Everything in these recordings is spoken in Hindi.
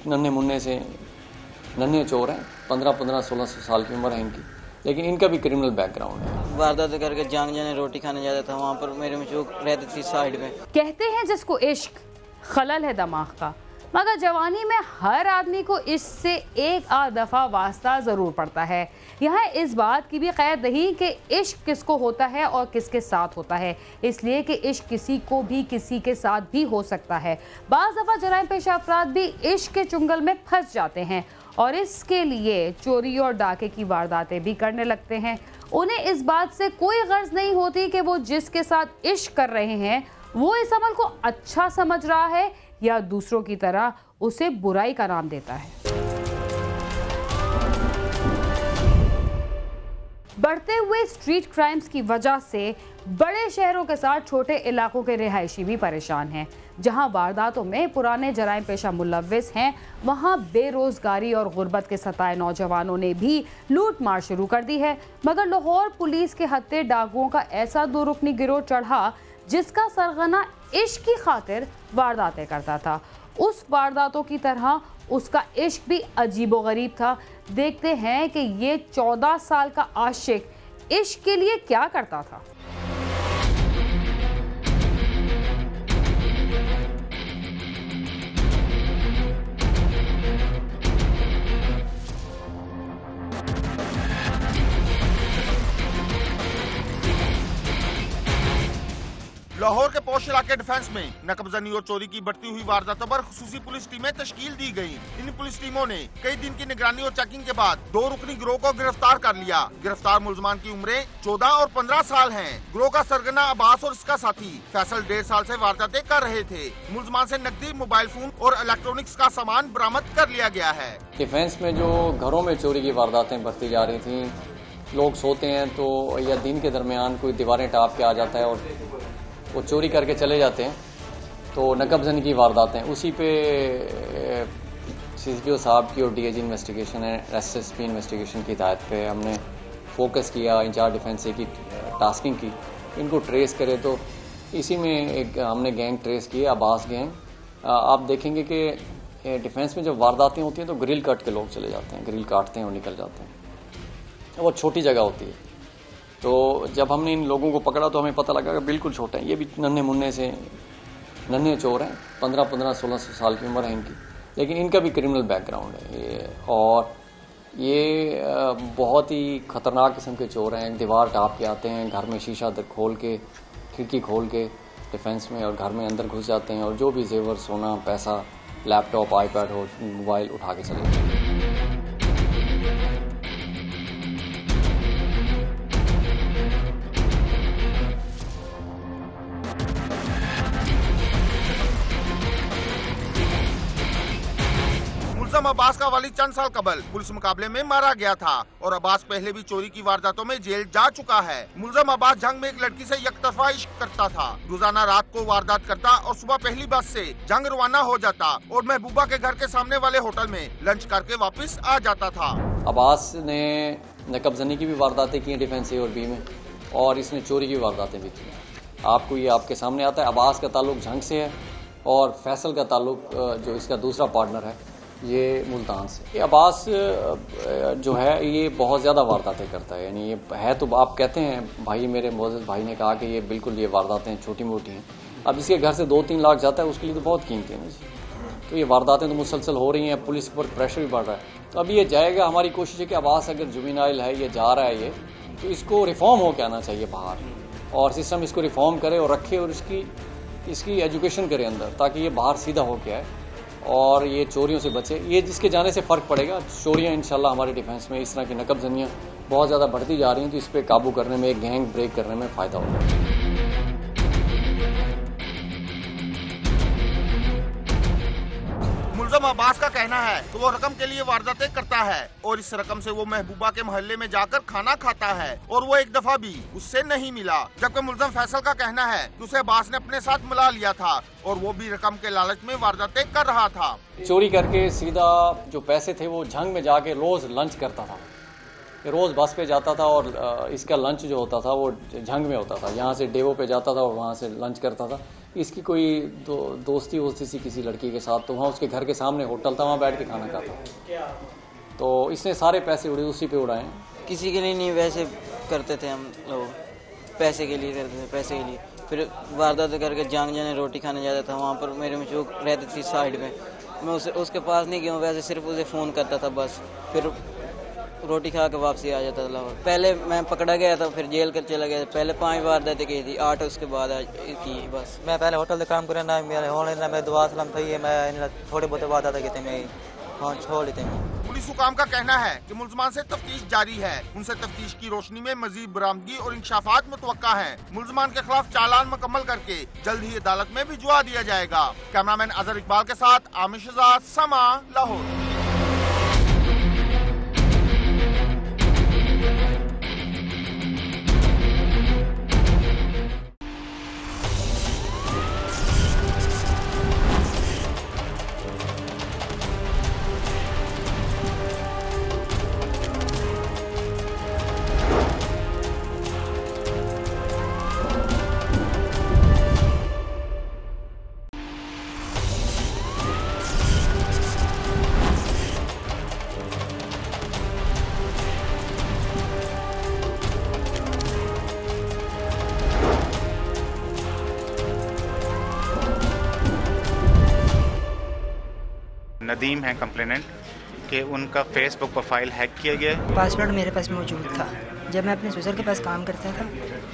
नन्हे मुन्ने से नन्हे चोर हैं, 15-16 साल की उम्र है इनकी, लेकिन इनका भी क्रिमिनल बैकग्राउंड है। वारदात करके जंग जाने रोटी खाने जाता था, वहाँ पर मेरे मशूक रहती थी साइड में। कहते हैं जिसको इश्क खलल है दिमाग का, मगर जवानी में हर आदमी को इससे एक आध दफ़ा वास्ता ज़रूर पड़ता है। यहाँ इस बात की भी खैर नहीं कि इश्क किसको होता है और किसके साथ होता है, इसलिए कि इश्क किसी को भी किसी के साथ भी हो सकता है। बाज़ दफ़ा जराइम पेशा अफराद भी इश्क के चुंगल में फंस जाते हैं और इसके लिए चोरी और डाके की वारदातें भी करने लगते हैं। उन्हें इस बात से कोई गर्ज नहीं होती कि वो जिसके साथ इश्क कर रहे हैं वो इस अमल को अच्छा समझ रहा है या दूसरों की तरह उसे बुराई का नाम देता है। बढ़ते हुए स्ट्रीट क्राइम्स की वजह से बड़े शहरों के साथ छोटे इलाकों के रिहायशी भी परेशान हैं। जहां वारदातों में पुराने जराइम पेशा मुलव्विस हैं, वहां बेरोजगारी और गुर्बत के सताए नौजवानों ने भी लूट मार शुरू कर दी है। मगर लाहौर पुलिस के हत्थे डाकुओं का ऐसा दो रुकनी गिरोह चढ़ा जिसका सरगना इश्क की खातिर वारदातें करता था। उस वारदातों की तरह उसका इश्क भी अजीबोगरीब था। देखते हैं कि ये 14 साल का आशिक इश्क के लिए क्या करता था। लाहौर के पोश इलाके डिफेंस में नकबजनी और चोरी की बढ़ती हुई वारदातों पर खुसूसी पुलिस टीमें तश्कील दी गयी। इन पुलिस टीमों ने कई दिन की निगरानी और चेकिंग के बाद दो रुकनी गिरोह को गिरफ्तार कर लिया। गिरफ्तार मुलजमान की उम्रें 14 और 15 साल हैं। गिरोह का सरगना अब्बास और इसका साथी फैसल 1.5 साल से वारदातें कर रहे थे। मुलजमान से नकदी, मोबाइल फोन और इलेक्ट्रॉनिक्स का सामान बरामद कर लिया गया है। डिफेंस में जो घरों में चोरी की वारदातें बढ़ती जा रही थी, लोग सोते हैं तो या दिन के दरमियान कोई दीवारें टाप के आ जाता है और वो चोरी करके चले जाते हैं, तो नकबजनी की वारदातें उसी पे CCPO साहब की और DIG इन्वेस्टिगेशन है, SSP इन्वेस्टिगेशन की हिदायत पे हमने फोकस किया, इंचार्ज डिफेंस की टास्किंग की, इनको ट्रेस करे। तो इसी में एक हमने गैंग ट्रेस की, अब्बास गैंग। आप देखेंगे कि डिफेंस में जब वारदातें होती हैं तो ग्रिल काट के लोग चले जाते हैं, ग्रिल काटते हैं और निकल जाते हैं। वो छोटी जगह होती है, तो जब हमने इन लोगों को पकड़ा तो हमें पता लगा कि बिल्कुल छोटे हैं, ये भी नन्हे मुन्ने से नन्हे चोर हैं, 15-16 साल की उम्र है इनकी, लेकिन इनका भी क्रिमिनल बैकग्राउंड है और ये बहुत ही खतरनाक किस्म के चोर हैं। दीवार टाप के आते हैं, घर में शीशा खोल के, खिड़की खोल के डिफेंस में और घर में अंदर घुस जाते हैं और जो भी जेवर, सोना, पैसा, लैपटॉप, आईपैड हो, मोबाइल उठा के चले जाते हैं। मुल्ज़म अब्बास का वालिद चंद साल कबल पुलिस मुकाबले में मारा गया था और अब्बास पहले भी चोरी की वारदातों में जेल जा चुका है। मुल्ज़म अब्बास जंग में एक लड़की से यकतरफा इश्क करता था। रोजाना रात को वारदात करता और सुबह पहली बस से जंग रवाना हो जाता और महबूबा के घर के सामने वाले होटल में लंच करके वापस आ जाता था। अब्बास ने नकबजनी की भी वारदातें की हैं डिफेंस A और B में, और इसने चोरी की वारदातें भी की। आपको ये आपके सामने आता है। अब्बास का ताल्लुक जंग से है और फैसल का ताल्लुक जो इसका दूसरा पार्टनर है ये मुल्तान से। ये अब्बास जो है ये बहुत ज़्यादा वारदातें करता है, यानी ये है तो आप कहते हैं भाई, मेरे मोअज़्ज़ज़ भाई ने कहा कि ये बिल्कुल ये वारदातें छोटी मोटी हैं। अब इसके घर से 2-3 लाख जाता है, उसके लिए तो बहुत कीमती है ना जी। तो ये वारदातें तो मुसलसल हो रही हैं, पुलिस पर प्रेशर भी बढ़ रहा है। तो अब ये जाएगा, हमारी कोशिश है कि अब्बास अगर जुवेनाइल है, ये जा रहा है ये, तो इसको रिफॉर्म हो के आना चाहिए बाहर और सिस्टम इसको रिफॉर्म करे और रखे और इसकी एजुकेशन करे अंदर, ताकि ये बाहर सीधा हो के आए और ये चोरियों से बचे। ये जिसके जाने से फ़र्क पड़ेगा। चोरियां इंशाल्लाह हमारे डिफेंस में इस तरह की नकबजनियाँ बहुत ज़्यादा बढ़ती जा रही हैं, तो इस पर काबू करने में, एक गैंग ब्रेक करने में फ़ायदा होगा। मुल्ज़म अब्बास का कहना है कि वो रकम के लिए वारदातें करता है और इस रकम से वो महबूबा के मोहल्ले में जाकर खाना खाता है और वो एक दफा भी उससे नहीं मिला। जबकि मुल्ज़म फैसल का कहना है कि उसे अब्बास ने अपने साथ मिला लिया था और वो भी रकम के लालच में वारदातें कर रहा था। चोरी करके सीधा जो पैसे थे वो झंग में जाके रोज लंच करता था। रोज बस पे जाता था और इसका लंच जो होता था वो झंग में होता था। यहाँ से डेवो पे जाता था और वहाँ से लंच करता था। इसकी कोई दोस्ती वोस्ती सी किसी लड़की के साथ, तो वहाँ उसके घर के सामने होटल था, वहाँ बैठ के खाना खाता। तो इसने सारे पैसे उसी पे उड़ाए। किसी के लिए नहीं, वैसे करते थे हम लोग, पैसे के लिए करते थे, पैसे के लिए। फिर वारदात करके जांग जाने रोटी खाने जाता था, वहाँ पर मेरे मशूक रहती थी साइड में। मैं उसके पास नहीं गया, वैसे सिर्फ उसे फ़ोन करता था बस, फिर रोटी खा के वापसी आ जाता था लाहौर। पहले मैं पकड़ा गया था, फिर जेल कर चला गया। पहले 5 वारदातें की थी, 8 उसके बाद की बस। मैं पहले होटल से काम करना, मेरे होने ना मैं दुआ सलाम थी, मैं थोड़े बहुत वारदात की थी, मैं हाँ छोड़ लेते हैं। पुलिस हुकाम का कहना है कि मुल्जमान से तफ्तीश जारी है। उनसे तफ्तीश की रोशनी में मजीद बरामदगी और इंकशाफात मुतवक्का है। मुल्जमान के खिलाफ चालान मुकम्मल करके जल्द ही अदालत में भिजवा दिया जाएगा। कैमरामैन अजहर इकबाल के साथ आमिर शहजाद, समा, लाहौर। नदीम है कंप्लेनेंट कि उनका फेसबुक प्रोफाइल हैक किया गया। पासवर्ड मेरे पास मौजूद था, जब मैं अपने ससुर के पास काम करता था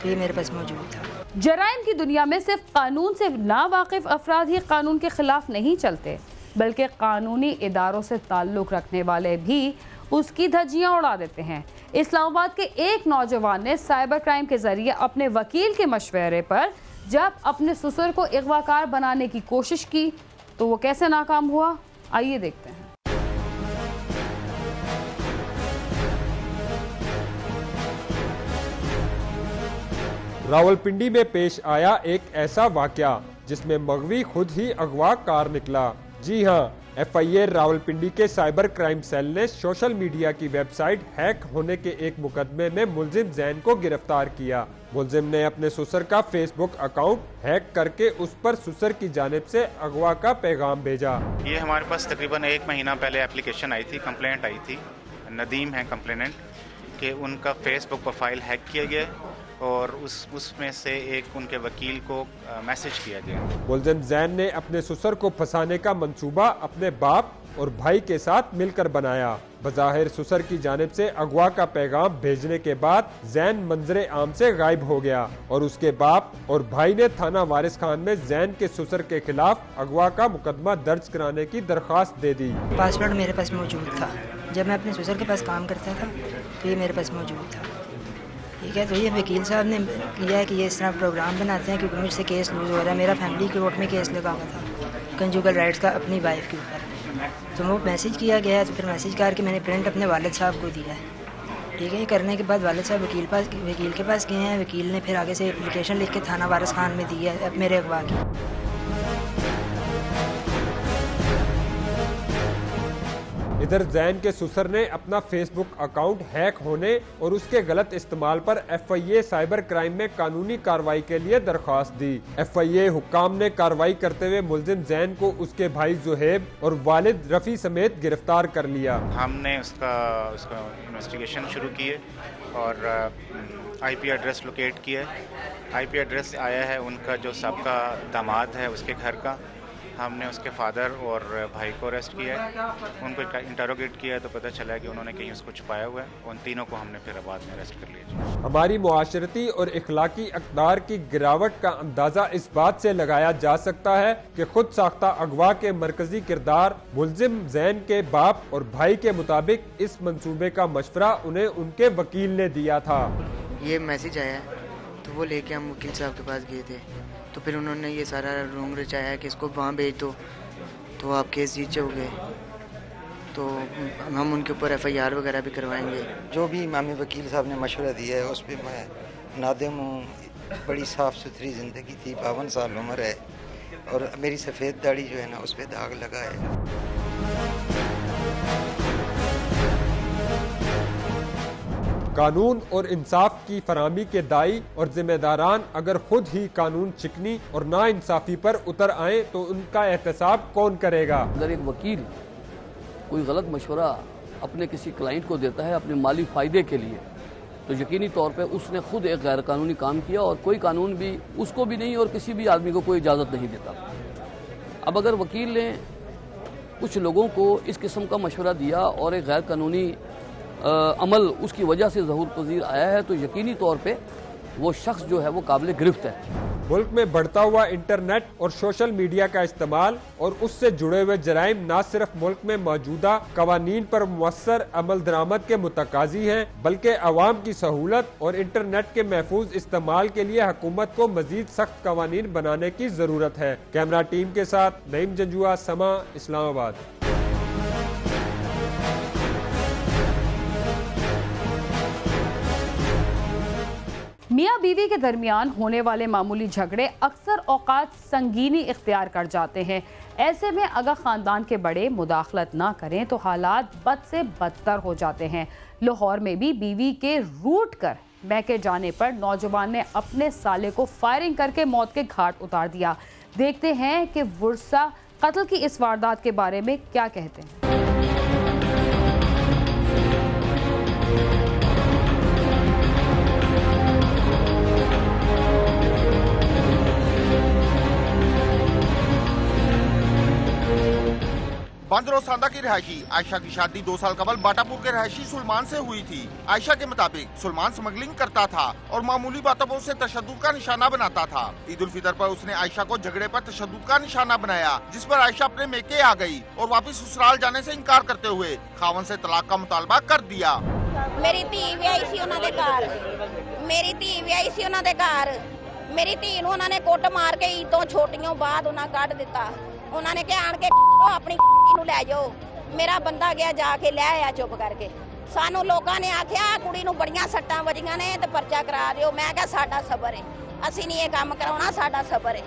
तो ये मेरे पास मौजूद था। जराइम की दुनिया में सिर्फ कानून से नावाकिफ अफराद ही कानून के खिलाफ नहीं चलते, बल्कि कानूनी इदारों से ताल्लुक़ रखने वाले भी उसकी धज्जियाँ उड़ा देते हैं। इस्लामाबाद के एक नौजवान ने साइबर क्राइम के जरिए अपने वकील के मशवरे पर जब अपने ससुर को अगवाकार बनाने की कोशिश की तो वो कैसे नाकाम हुआ, आइए देखते हैं। रावलपिंडी में पेश आया एक ऐसा वाकया जिसमें मगवी खुद ही अगवाकार निकला। जी हां, FIA रावलपिंडी के साइबर क्राइम सेल ने सोशल मीडिया की वेबसाइट हैक होने के एक मुकदमे में मुलजिम जैन को गिरफ्तार किया। मुलजिम ने अपने ससुर का फेसबुक अकाउंट हैक करके उस पर ससुर की जानिब से अगवा का पैगाम भेजा। ये हमारे पास तकरीबन 1 महीना पहले एप्लीकेशन आई थी, कंप्लेंट आई थी। नदीम है कंप्लेनेंट कि उनका फेसबुक प्रोफाइल हैक किया गया और उसमें से एक उनके वकील को मैसेज किया गया। मुलजिम जैन ने अपने ससुर को फंसाने का मंसूबा अपने बाप और भाई के साथ मिलकर बनाया। बज़ाहिर ससुर की जानिब से अगवा का पैगाम भेजने के बाद जैन मंजरे आम से गायब हो गया और उसके बाप और भाई ने थाना वारिस खान में जैन के ससुर के खिलाफ अगवा का मुकदमा दर्ज कराने की दरख्वास्त दे दी। पासवर्ड मेरे पास मौजूद था, जब मैं अपने ससुर के पास काम करता था तो ये मेरे पास मौजूद था। ठीक है, तो ये वकील साहब ने किया है कि ये इस तरह प्रोग्राम बनाते हैं क्योंकि मुझसे केस लूज हो रहा है। मेरा फैमिली कोर्ट में केस लगा हुआ था कंजुगल राइट्स का अपनी वाइफ के ऊपर, तो वो मैसेज किया गया है। तो फिर मैसेज करके मैंने प्रिंट अपने वालिद साहब को दिया है। ठीक है, ये करने के बाद वालिद साहब वकील के पास गए हैं। वकील ने फिर आगे से एप्लीकेशन लिख के थाना वारिस खान में दी है मेरे अगवा की। इधर जैन के ससुर ने अपना फेसबुक अकाउंट हैक होने और उसके गलत इस्तेमाल पर FIA साइबर क्राइम में कानूनी कार्रवाई के लिए दरख्वास्त दी। FIA हुक्काम ने कार्रवाई करते हुए मुलजिम जैन को उसके भाई जुहेब और वालिद रफ़ी समेत गिरफ्तार कर लिया। हमने उसका इन्वेस्टिगेशन शुरू की है और IP एड्रेस लोकेट किया है। IP एड्रेस आया है उनका जो सबका दामाद है उसके घर का। हमने उसके फादर और भाई को अरेस्ट किया है, उनको इंटरोगेट किया है तो पता चला है कि उन्होंने कहीं उसको छुपाया हुआ है। उन तीनों को हमने फिर बाद में अरेस्ट कर लिया। हमारी मुआशरती और इखलाकी अक़दार की गिरावट का अंदाजा इस बात से लगाया जा सकता है कि खुद साख्ता अगवा के मरकजी किरदार मुलजिम जैन के बाप और भाई के मुताबिक इस मंसूबे का मशवरा उन्हें उनके वकील ने दिया था। ये मैसेज आया तो वो लेके हम वकील साहब के पास गए थे, तो फिर उन्होंने ये सारा रोंग रचाया कि इसको वहाँ भेज दो तो आप केस जीत जाओगे, तो हम उनके ऊपर FIR वगैरह भी करवाएंगे। जो भी इमामी वकील साहब ने मशवरा दिया है उस पर मैं नादिम हूँ। बड़ी साफ़ सुथरी ज़िंदगी थी, 52 साल उम्र है और मेरी सफ़ेद दाढ़ी जो है ना उस पर दाग लगा है। कानून और इंसाफ की फराहमी के दाई और जिम्मेदारान अगर खुद ही कानून चिकनी और नाइंसाफी पर उतर आए तो उनका एहतसाब कौन करेगा? अगर एक वकील कोई गलत मशवरा अपने किसी क्लाइंट को देता है अपने माली फायदे के लिए, तो यकीनी तौर पे उसने खुद एक गैर कानूनी काम किया और कोई कानून भी उसको भी नहीं और किसी भी आदमी को कोई इजाज़त नहीं देता। अब अगर वकील ने कुछ लोगों को इस किस्म का मशवरा दिया और एक गैर कानूनी अमल उसकी वजह से ज़हूर पजीर आया है, तो यकीनी तौर पे वो शख्स जो है वो काबिल गिरफ्त है। मुल्क में बढ़ता हुआ इंटरनेट और सोशल मीडिया का इस्तेमाल और उससे जुड़े हुए जराइम न सिर्फ मुल्क में मौजूदा कवानीन पर मुअस्सर अमल दरामद के मुतकाजी हैं, बल्कि अवाम की सहूलत और इंटरनेट के महफूज इस्तेमाल के लिए हुकूमत को मजीद सख्त कवानीन बनाने की जरूरत है। कैमरा टीम के साथ नईम जंजुआ, समा, इस्लामाबाद। मियाँ बीवी के दरमियान होने वाले मामूली झगड़े अक्सर औकात संगीनी इख्तियार कर जाते हैं। ऐसे में अगर ख़ानदान के बड़े मुदाखलत ना करें तो हालात बद से बदतर हो जाते हैं। लाहौर में भी बीवी के रूठ कर मैके जाने पर नौजवान ने अपने साले को फायरिंग करके मौत के घाट उतार दिया। देखते हैं कि वर्षा कत्ल की इस वारदात के बारे में क्या कहते हैं। बंद रोसांदा की रिहायशी आयशा की शादी 2 साल कबल बाटापुर के रिहायशी सुलेमान से हुई थी। आयशा के मुताबिक सुलेमान स्मगलिंग करता था और मामूली बातों पर उसे तशद्दुद का निशाना बनाता था। ईद उल फितर पर उसने आयशा को झगड़े पर तशद्दुद का निशाना बनाया, जिस पर आयशा अपने मेके आ गई और वापस ससुराल जाने से इनकार करते हुए खावन से तलाक का मुतालबा कर दिया। मेरी धी व्याही सी उन्हां दे घर, मेरी धी व्याही सी उन्हां दे घर, मेरी धी नूं उन्हां ने कुट मार के ईद तो छोटियों बाद उन्हां कढ दिता। उन्होंने कहा आन के अपनी नूं लै जाओ। मेरा बंदा गया जाके लै आया चुप करके। सानू लोगों ने आख्या कुड़ी नूं बड़ियां सट्टां वजियां ने ते पर्चा करा दिओ। मैं कहा साडा सबर है, असीं नहीं ये काम कराउणा, साडा सबर है।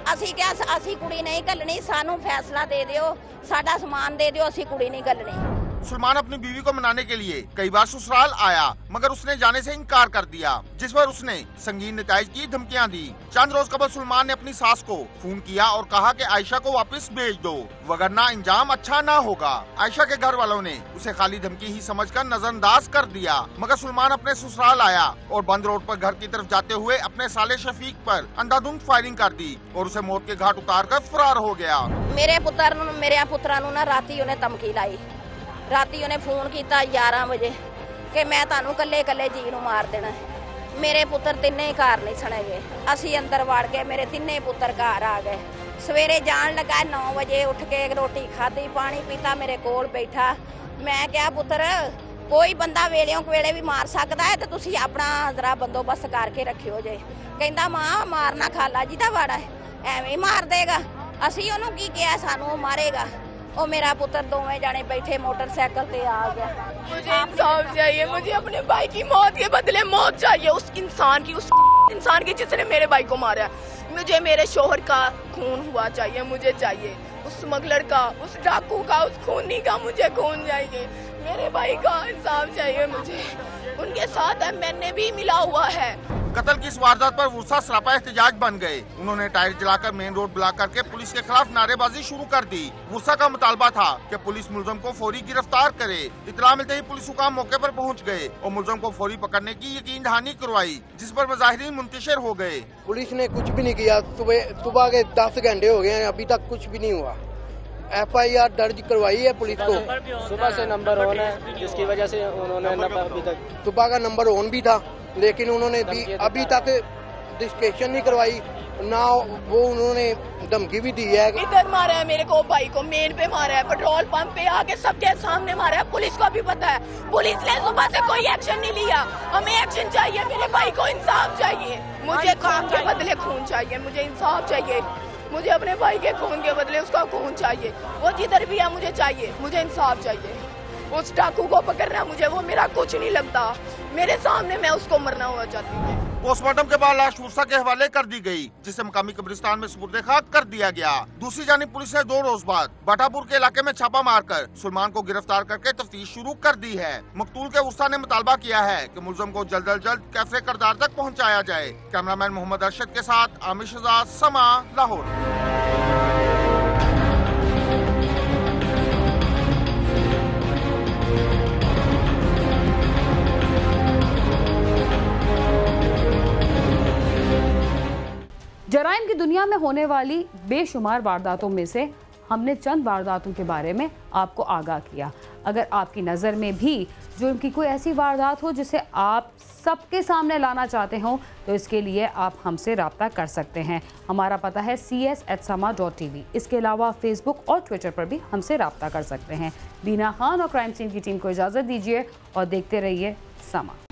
असीं क्या असीं कुड़ी नहीं घल्लनी, सानू फैसला दे दिओ, साडा समान दे दिओ, असीं कुड़ी नहीं घल्लनी। सुलेमान अपनी बीवी को मनाने के लिए कई बार ससुराल आया, मगर उसने जाने से इनकार कर दिया, जिस पर उसने संगीन नताइज की धमकियां दी। चंद रोज कबल सुलेमान ने अपनी सास को फोन किया और कहा कि आयशा को वापस भेज दो, वगरना अंजाम अच्छा ना होगा। आयशा के घर वालों ने उसे खाली धमकी ही समझकर नजरअंदाज कर दिया, मगर सुलेमान अपने ससुराल आया और बंद रोड पर घर की तरफ जाते हुए अपने साले शफीक पर अंधाधुंध फायरिंग कर दी और उसे मौत के घाट उतार कर फरार हो गया। मेरे पुत्रा नूं ना राती उन्हें धमकी लाई, राती उन्हें फोन किया 11 बजे कि मैं तानू कल्ले कल्ले जी नूं मार देना है। मेरे पुत्र तिन्ने ही घर नहीं सने गए। असी अंदर वड़ के मेरे तिन्ने पुत्र घर आ गए। सवेरे जान लगा 9 बजे उठ के रोटी खाधी, पानी पीता, मेरे कोल बैठा। मैं क्या पुत्र कोई बंदा वेलियों वेले भी मार सकता है, तो तुसी अपना जरा बंदोबस्त करके रखियो जे। कहंदा मां मारना खाला जी दा वाड़ा है, एवें ही मार देगा। असी ओनू की किया, सानू मारेगा। और मेरा पुत्र दोवें जाने बैठे मोटरसाइकिल पे आ गया। मुझे इंसाफ चाहिए, मुझे अपने भाई की मौत के बदले मौत चाहिए, उस इंसान की जिसने मेरे भाई को मारा। मुझे मेरे शोहर का खून हुआ चाहिए, मुझे चाहिए उस स्मगलर का, उस डाकू का, उस खूनी का, मुझे खून चाहिए। मेरे भाई का इंसाफ चाहिए मुझे। उनके साथ मैंने भी मिला हुआ है। कत्ल की इस वारदात पर वर्षा सरापा एहतजाज बन गए। उन्होंने टायर जलाकर मेन रोड ब्लॉक करके पुलिस के खिलाफ नारेबाजी शुरू कर दी। वर्षा का मुतालबा था कि पुलिस मुलजम को फौरी गिरफ्तार करे। इतला मिलते ही पुलिस हुकाम मौके पर पहुंच गए और मुलजम को फौरी पकड़ने की यकीन दहानी करवाई, जिस पर मुजाहिरीन मुंतशिर हो गए। पुलिस ने कुछ भी नहीं किया। सुबह के 10 घंटे हो गए हैं, अभी तक कुछ भी नहीं हुआ। FIR दर्ज करवाई है पुलिस को। सुबह से नंबर ऑन है, जिसकी वजह से उन्होंने अभी तक सुबह का नंबर ऑन भी था, लेकिन उन्होंने अभी तक रजिस्ट्रेशन नहीं करवाई, ना वो उन्होंने धमकी भी दी है। इधर मारा है मेरे को, भाई को मेन पे मारा है, पेट्रोल पंप पे आके सबके सामने मारा है। पुलिस को भी पता है, पुलिस ने सुबह से कोई एक्शन नहीं लिया। हमें एक्शन चाहिए, मेरे भाई को इंसाफ चाहिए। मुझे खून के बदले खून चाहिए, मुझे इंसाफ चाहिए। मुझे अपने भाई के खून के बदले उसका खून चाहिए। वो जिधर भी है मुझे चाहिए, मुझे इंसाफ चाहिए। उस डाकू को पकड़ना मुझे, वो मेरा कुछ नहीं लगता। मेरे सामने मैं उसको मरना हुआ चाहती हूँ। पोस्टमार्टम के बाद लाश वर्षा के हवाले कर दी गई, जिसे मकामी कब्रिस्तान में सुपुर्द खाक कर दिया गया। दूसरी जानिब पुलिस ने 2 रोज बाद बाटापुर के इलाके में छापा मारकर सुलेमान को गिरफ्तार करके तफ्तीश शुरू कर दी है। मकतूल के वर्षा ने मुतालबा किया है कि मुलजम को जल्द अज जल्द कैफे करदार तक पहुँचाया जाए। कैमरामैन मोहम्मद अरशद के साथ आमिर शहजाद, समा, लाहौर। जराइम की दुनिया में होने वाली बेशुमार वारदातों में से हमने चंद वारदातों के बारे में आपको आगाह किया। अगर आपकी नज़र में भी जुर्म की कोई ऐसी वारदात हो जिसे आप सबके सामने लाना चाहते हो तो इसके लिए आप हमसे रब्ता कर सकते हैं। हमारा पता है cs@sama.tv। इसके अलावा फेसबुक और ट्विटर पर भी हमसे रब्ता कर सकते हैं। बीना खान और क्राइम सीन की टीम को इजाज़त दीजिए और देखते रहिए समा।